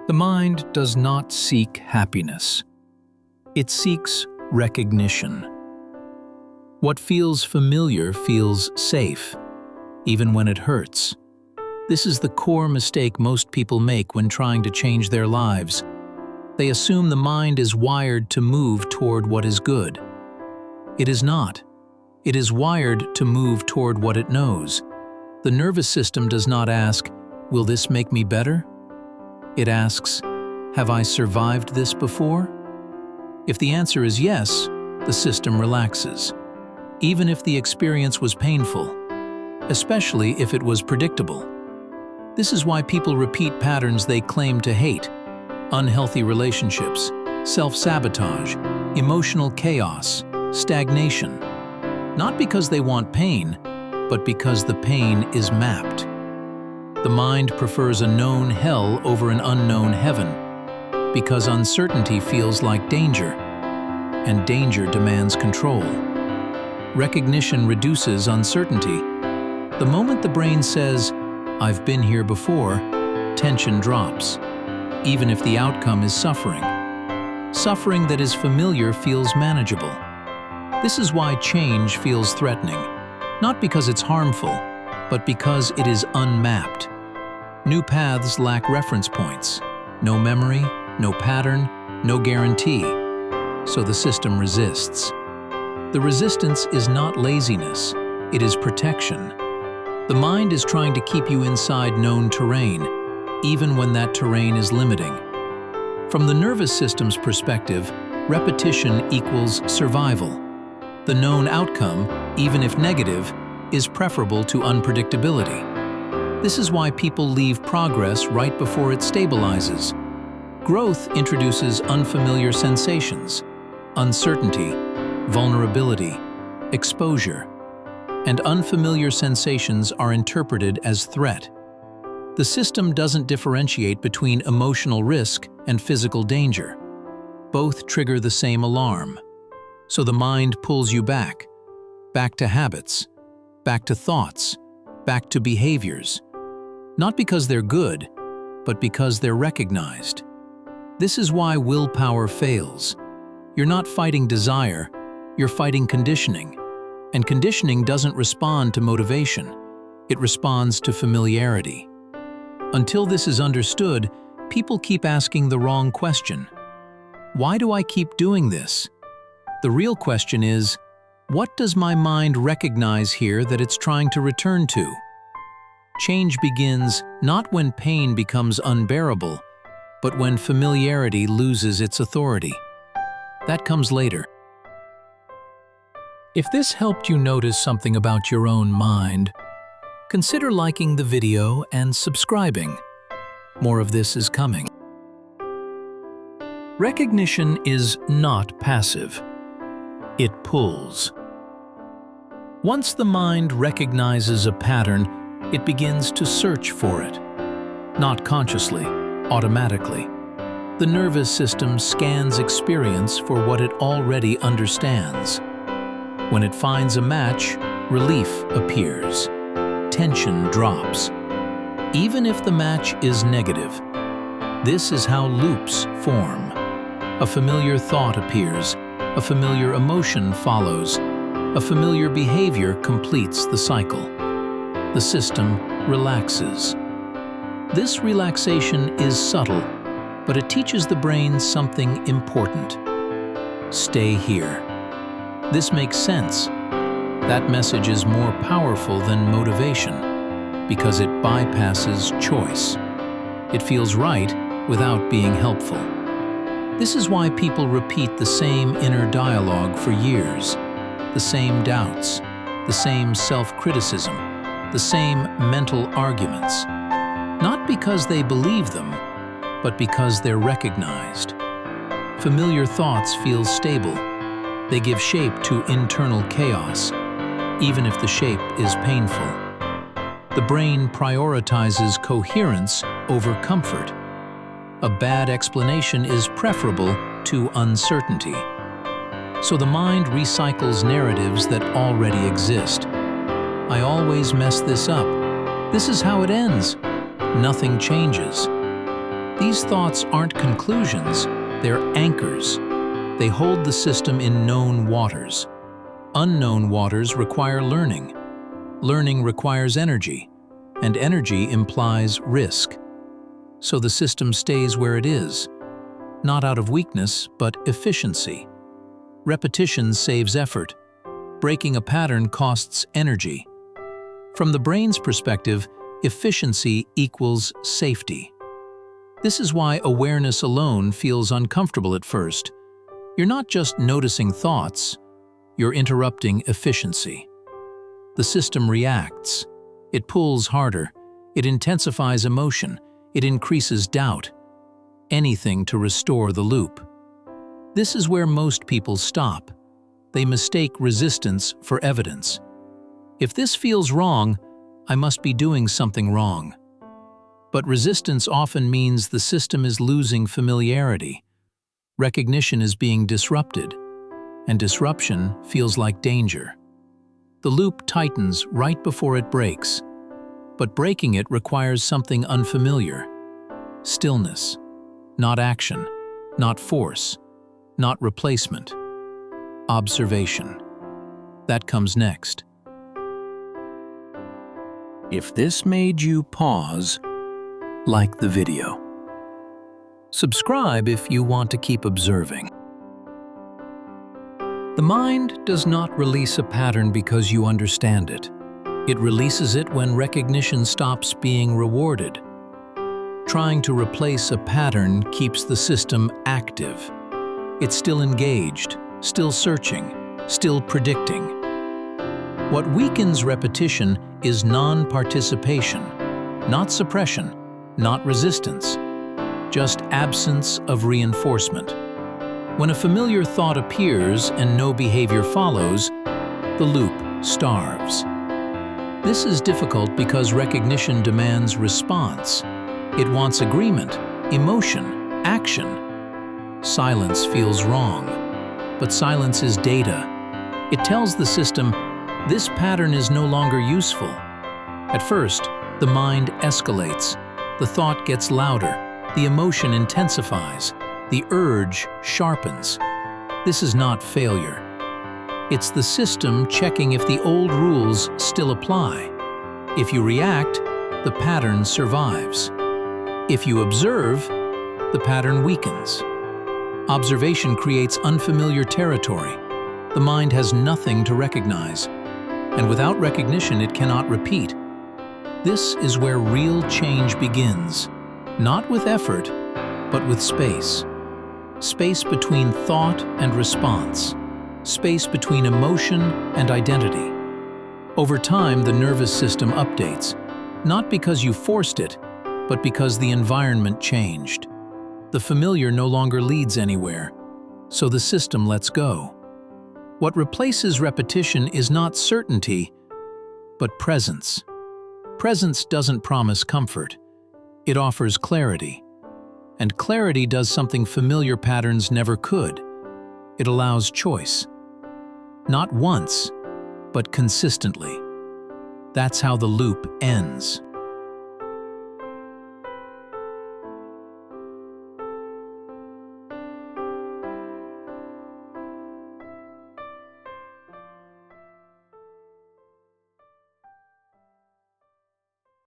The mind does not seek happiness. It seeks recognition. What feels familiar feels safe, even when it hurts. This is the core mistake most people make when trying to change their lives. They assume the mind is wired to move toward what is good. It is not. It is wired to move toward what it knows. The nervous system does not ask, "Will this make me better?" It asks, "Have I survived this before?" If the answer is yes, the system relaxes, even if the experience was painful, especially if it was predictable. This is why people repeat patterns they claim to hate: unhealthy relationships, self-sabotage, emotional chaos, stagnation. Not because they want pain, but because the pain is mapped. The mind prefers a known hell over an unknown heaven, because uncertainty feels like danger, and danger demands control. Recognition reduces uncertainty. The moment the brain says, "I've been here before," tension drops, even if the outcome is suffering. Suffering that is familiar feels manageable. This is why change feels threatening, not because it's harmful, but because it is unmapped. New paths lack reference points, no memory, no pattern, no guarantee, so the system resists. The resistance is not laziness, it is protection. The mind is trying to keep you inside known terrain, even when that terrain is limiting. From the nervous system's perspective, repetition equals survival. The known outcome, even if negative, is preferable to unpredictability. This is why people leave progress right before it stabilizes. Growth introduces unfamiliar sensations, uncertainty, vulnerability, exposure, and unfamiliar sensations are interpreted as threat. The system doesn't differentiate between emotional risk and physical danger. Both trigger the same alarm. So the mind pulls you back to habits, back to thoughts, back to behaviors. Not because they're good, but because they're recognized. This is why willpower fails. You're not fighting desire, you're fighting conditioning. And conditioning doesn't respond to motivation, it responds to familiarity. Until this is understood, people keep asking the wrong question. Why do I keep doing this? The real question is, what does my mind recognize here that it's trying to return to? Change begins not when pain becomes unbearable, but when familiarity loses its authority. That comes later. If this helped you notice something about your own mind, consider liking the video and subscribing. More of this is coming. Recognition is not passive. It pulls. Once the mind recognizes a pattern, it begins to search for it. Not consciously, automatically. The nervous system scans experience for what it already understands. When it finds a match, relief appears. Tension drops. Even if the match is negative. This is how loops form. A familiar thought appears. A familiar emotion follows. A familiar behavior completes the cycle. The system relaxes. This relaxation is subtle, but it teaches the brain something important. Stay here. This makes sense. That message is more powerful than motivation because it bypasses choice. It feels right without being helpful. This is why people repeat the same inner dialogue for years, the same doubts, the same self-criticism, the same mental arguments. Not because they believe them, but because they're recognized. Familiar thoughts feel stable. They give shape to internal chaos, even if the shape is painful. The brain prioritizes coherence over comfort. A bad explanation is preferable to uncertainty. So the mind recycles narratives that already exist. I always mess this up. This is how it ends. Nothing changes. These thoughts aren't conclusions, they're anchors. They hold the system in known waters. Unknown waters require learning. Learning requires energy, and energy implies risk. So the system stays where it is, not out of weakness, but efficiency. Repetition saves effort. Breaking a pattern costs energy. From the brain's perspective, efficiency equals safety. This is why awareness alone feels uncomfortable at first. You're not just noticing thoughts, you're interrupting efficiency. The system reacts. It pulls harder. It intensifies emotion. It increases doubt. Anything to restore the loop. This is where most people stop. They mistake resistance for evidence. If this feels wrong, I must be doing something wrong. But resistance often means the system is losing familiarity. Recognition is being disrupted, and disruption feels like danger. The loop tightens right before it breaks, but breaking it requires something unfamiliar. Stillness, not action, not force, not replacement. Observation. That comes next. If this made you pause, like the video. Subscribe if you want to keep observing. The mind does not release a pattern because you understand it. It releases it when recognition stops being rewarded. Trying to replace a pattern keeps the system active. It's still engaged, still searching, still predicting. What weakens repetition is non-participation, not suppression, not resistance, just absence of reinforcement. When a familiar thought appears and no behavior follows, the loop starves. This is difficult because recognition demands response. It wants agreement, emotion, action. Silence feels wrong, but silence is data. It tells the system, this pattern is no longer useful. At first, the mind escalates. The thought gets louder. The emotion intensifies. The urge sharpens. This is not failure. It's the system checking if the old rules still apply. If you react, the pattern survives. If you observe, the pattern weakens. Observation creates unfamiliar territory. The mind has nothing to recognize, and without recognition it cannot repeat. This is where real change begins, not with effort, but with space. Space between thought and response. Space between emotion and identity. Over time, the nervous system updates, not because you forced it, but because the environment changed. The familiar no longer leads anywhere, so the system lets go. What replaces repetition is not certainty, but presence. Presence doesn't promise comfort. It offers clarity. And clarity does something familiar patterns never could. It allows choice. Not once, but consistently. That's how the loop ends.